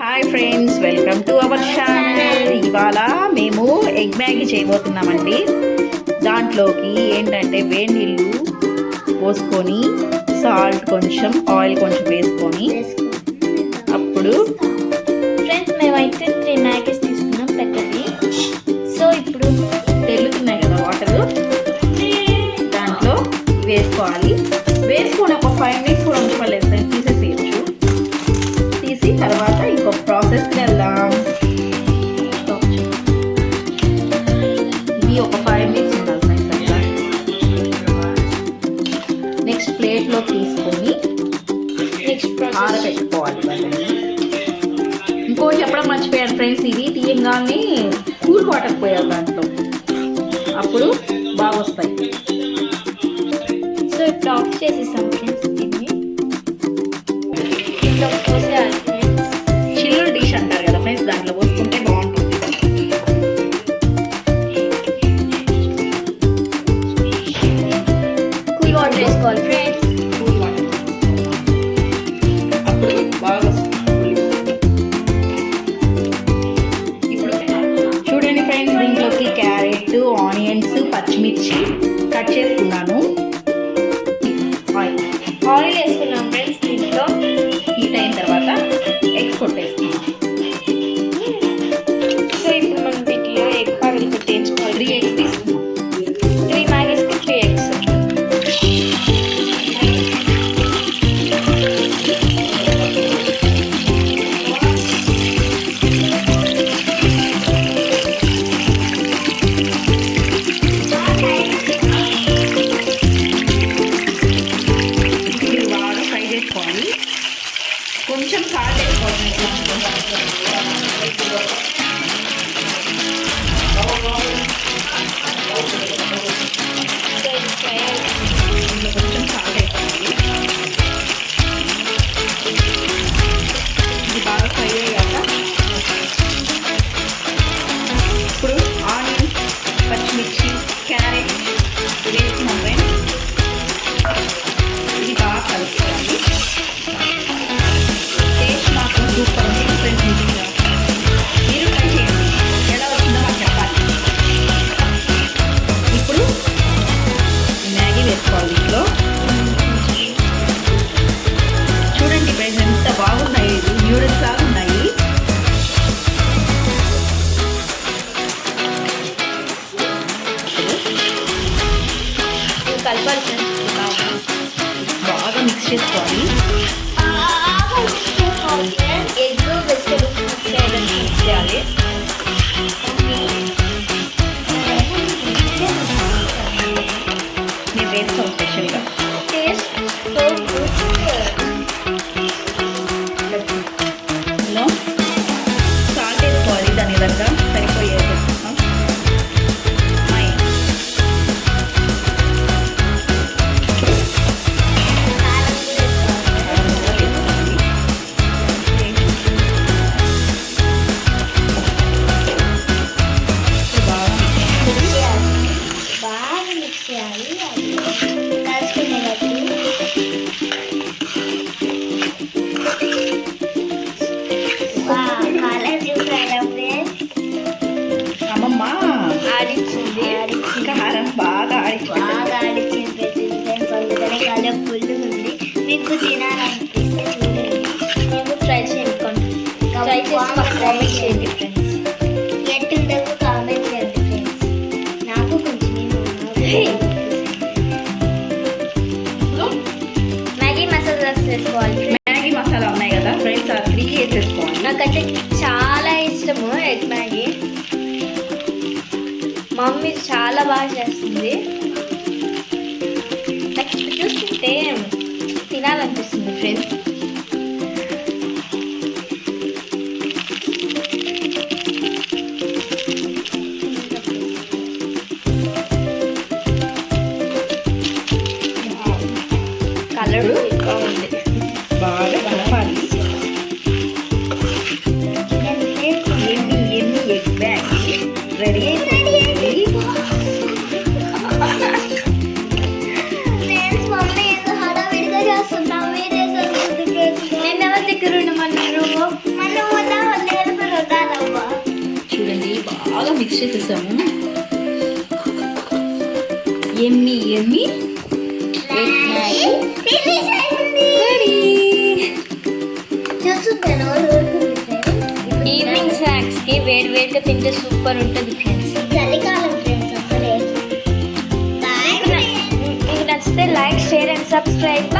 Hi friends, welcome to our channel. ఇవాళ మేము egg Maggi చేయబోతున్నామండి. దాంట్లోకి ఏంటంటే వేడి నీళ్ళు పోసుకొని సాల్ట్ కొంచెం, ఆయిల్ కొంచెం వేసుకొని అప్పుడు ఫ్రెండ్స్ మేమైతే 3 మ్యాగీస్ తీసుకున్నాం పెద్దది. సో ఇప్పుడు తెలుగుతున్నాయి కదా వాటరు, దాంట్లో వేసుకోవాలి. వేసుకొని ఒక 5 minutes కూడా ఉంచుకోలేదు ఫ్రెండ్స్, తీసేసేయచ్చు. తీసి తర్వాత ఇంకొక ప్రాసెస్కి వెళ్దాం. ఇది ఒక 5 minutes ఉండాలి ఫ్రెండ్స్. అట్లా నెక్స్ట్ ప్లేట్లో తీసుకొని ఆరబెట్టుకోవాలి. ఇంకోటి చెప్పడం మర్చిపోయాను ఫ్రెండ్స్, ఇది తీయంగానే కూల్ వాటర్ పోయాలి దాంట్లో, అప్పుడు బాగా వస్తాయి. సో ఇప్పుడు ఆఫ్ చేసేసాం ఫ్రెండ్స్. దీన్ని ఇంట్లో పోసేయాలి ఫ్రెండ్స్. చిల్లుడు డిష్ అంటారు కదా ఫ్రెండ్స్, దాంట్లో పోసుకుంటే బాగుంటుంది. కూల్ వాటర్ వేసుకోవాలి ఫ్రెండ్స్. కూల్ వాటర్ అప్పుడు బాగా వస్తుంది. ఇప్పుడు చూడండి ఫ్రెండ్స్, దీంట్లోకి క్యారెట్, ఆనియన్స్, పచ్చిమిర్చి కట్ చేసుకున్నాను. ఆయిల్ వేసుకున్నాం ఫ్రెండ్స్. దీంట్లో హీట్ అయిన తర్వాత ఎగ్స్ కొట్టేసుకున్నాం. సో ఇప్పుడు మనం వీటిలో ఎగ్ పగలు కొట్టేసుకోవాలి. 3 eggs తీసుకున్నాం. 3 మ్యాగీస్కి 3 eggs. కొంచెం సాల్ట్ వేసుకోవాలి. కొంచెం సాల్ట్ వేసుకోవాలి. ఇది బాగా ఫ్రై అయ్యాక ఇప్పుడు ఆనియన్స్, పచ్చిమిర్చి, క్యారెట్ వేసుకున్నాం ఫ్రెండ్స్. ఇది బాగా కలుపుకోవాలి. సూపర్ ఉంది ఫ్రెండ్స్. నిజంగా మీరు ట్రై చేయండి, ఎలా వచ్చిందో మాకు చెప్పాలి. ఇప్పుడు మ్యాగీ వేసుకోవాలి. ఇంట్లో చూడండి ఫ్రెండ్స్, ఎంత బాగున్నాయి. న్యూడిల్స్ లాగా ఉన్నాయి. కలపాలి ఫ్రెండ్స్. బాగా మిక్స్ చేసుకోవాలి. ఎగ్ వెజిటబుల్స్ మిక్స్ చేయాలి. నేను వేస్తాను స్పెషల్గా. Taste so good. ఇందులో సాల్ట్ వేసుకోవాలి. దాని విధంగా సరిపోయేది వేసుకుంటాం. బాగా మిక్స్ చేయాలి. కలుసుకునేటట్టు కలర్ చూసారా ఫ్రెండ్స్? అమ్మమ్మ ఆడిచ్చింది. కారం బాగా ఆడిచ్చింది ఫ్రెండ్స్. అందుకనే కలర్ ఫుల్ ఉంది. మీకు తినాలనిపిస్తే చూడండి, మేము ట్రై చేయండి. ట్రై చేసి మాకు కామెంట్ చేయండి ఫ్రెండ్స్. ఎట్టుందో కామెంట్ చేయండి ఫ్రెండ్స్. నాకు కొంచెం మ్యాగీ మసాలా వేసుకోవాలి. మ్యాగీ మసాలా ఉన్నాయి కదా ఫ్రెండ్స్, ఆ 3 వేసేసుకోవాలి. నాకైతే చాలా ఇష్టము ఎగ్ మ్యాగీ. మమ్మీ చాలా బాగా చేస్తుంది. నాకు చూస్తుంటే తినాలనిపిస్తుంది ఫ్రెండ్స్. కలర్ బాగుంది. బాగా కలపాలి. ఎన్ని ఎగ్ మ్యాగీ రెడీ అయిపోయింది. ఫ్రెండ్స్ మమ్మీ ఏదో హడావిడిగా చేస్తున్నాం. మిక్స్ చేసేసాము. ఎమ్మి ఎమ్మి egg Maggi ready. Evening snacks కి వేడి వేడిగా తింటే సూపర్ ఉంటుంది ఫ్రెండ్స్. చలికాలం ఫ్రెండ్స్ అసలే. మీకు నచ్చితే లైక్ షేర్ అండ్ సబ్స్క్రైబ్.